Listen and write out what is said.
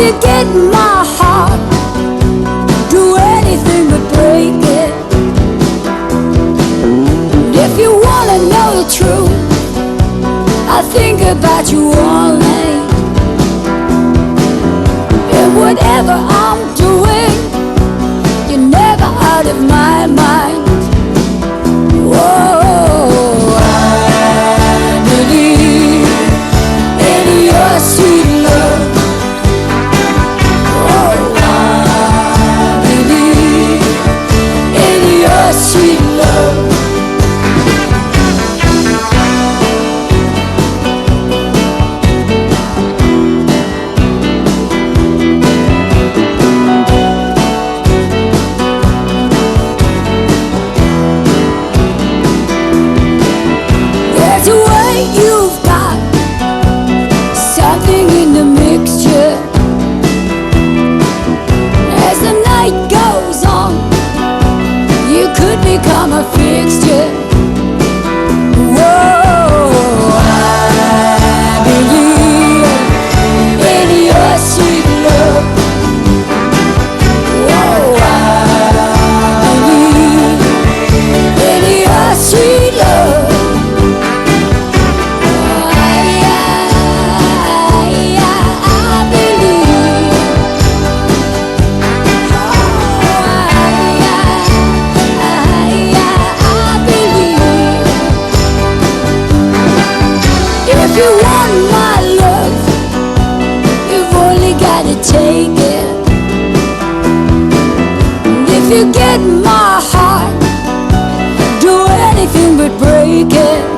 you get my heart, do anything but break it. And if you wanna know the truth, I think about you all night. And whatever I'm doing, you're never out of my mind. Whoa, I believe in your sweet love. Oh, I believe in your sweet love. There's a way you've got something in the mixture. As the night goes on, you could become a fixture. Whoa, I believe in your sweet love. Whoa, I believe in your sweet love. If you want my love, you've only got to take it. And if you get my heart, do anything but break it.